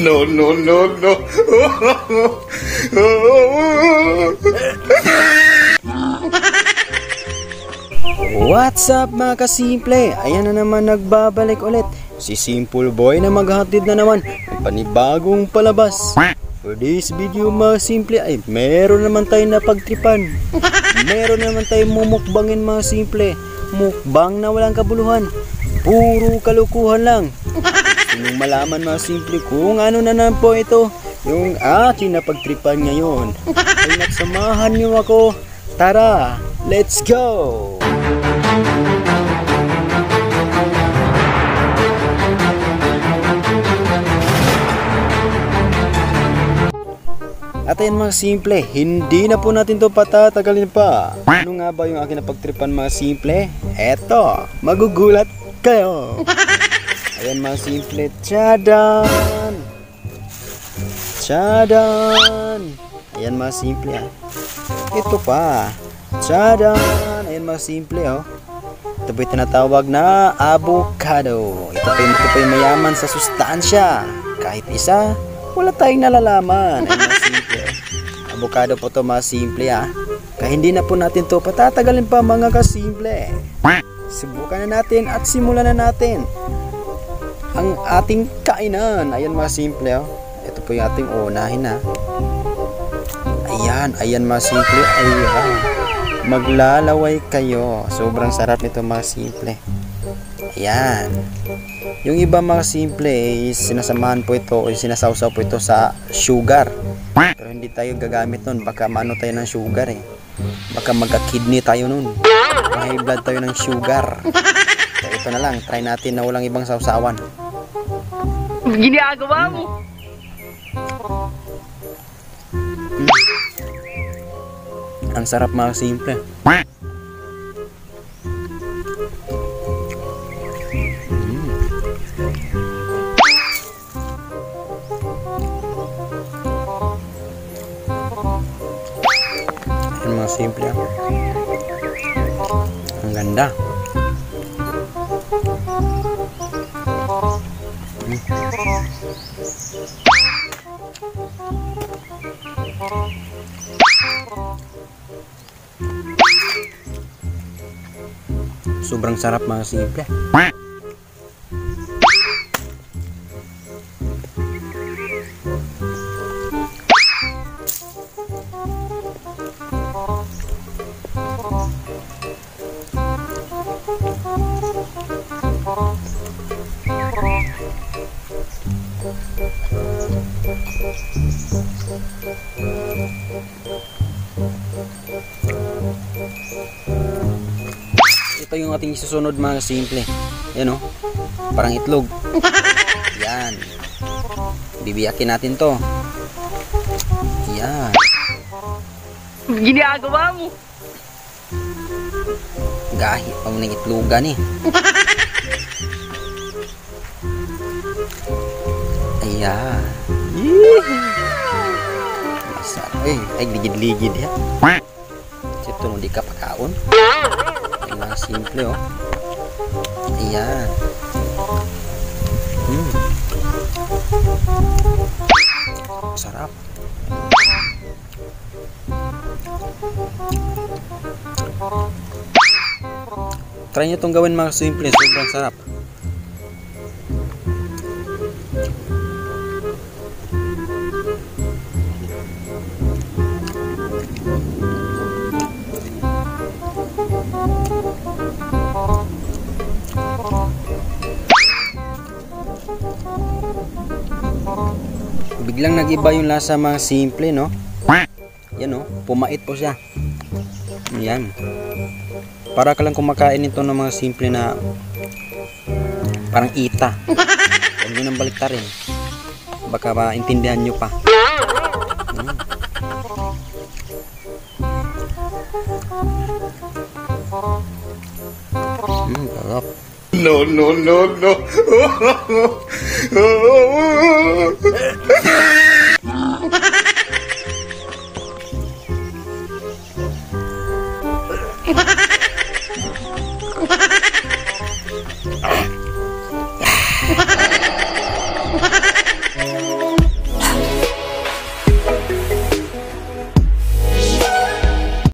No, no, no, no. What's up mga kasimple? Ayan na naman nagbabalik ulit si Simple Boy na maghatid na naman ng panibagong palabas. For this video mga simple ay meron naman tayong napagtripan. Meron naman tayong mumukbangin mga simple. Mukbang na walang kabuluhan. Puro kalukuhan lang. Kung malaman mga simple kung ano na naman po ito yung aking napagtripan ngayon, ay nagsamahan niyo ako. Tara, let's go! At ayan mga simple, hindi na po natin to patatagalin pa. Ano nga ba yung aking napagtripan mga simple? Eto, magugulat kayo. Ayan mga simple, tsadan! Tsadan! Ayan mga simple ah. Ito pa, tsadan! Ayan mga simple oh. Ito po yung tinatawag na avocado. Ito po yung mayaman sa sustansya. Kahit isa, wala tayong nalalaman. Ayan mga simple oh. Avocado po to mga simple ah. Kaya hindi na po natin to patatagalin pa mga kasimple. Subukan na natin at simulan na natin ang ating kainan. Ayan mga simple oh. Ito po yung ating unahin ha. Ayan mga simple. Ayan. Maglalaway kayo. Sobrang sarap nito mga simple. Ayan. Yung iba mga simple is sinasamahan po ito o sinasawsaw po ito sa sugar. Pero hindi tayo gagamit nun. Baka maano tayo ng sugar eh. Baka magka-kidney tayo nun. High blood tayo ng sugar. So ito na lang. Try natin na walang ibang sawsawan. Ginagawa mo. Ang sarap mga simple. Ayan mga simple. Ang ganda. Sobrang sarap mga simple. Ito yung ating susunod mga simple. Yan o. Parang itlog. Yan. Bibiyakin natin to. Yan. Ginagawa mo. Gahi pa mo ng itlogan eh. Ayan. Masarap. Ay ligid-ligid ya. Ito mo di ka pakaon. Yung mga simple oh. Ayan. Sarap. Try nyo itong gawin mga simple. Sobrang sarap. Biglang nag-iba yung lasa mga simple no. Yan no, pumait po siya. Yan. Para ka lang kumakain ito ng mga simple na parang ita. Huwag nyo nang baliktarin. Baka maintindihan nyo pa. No, no, no, no.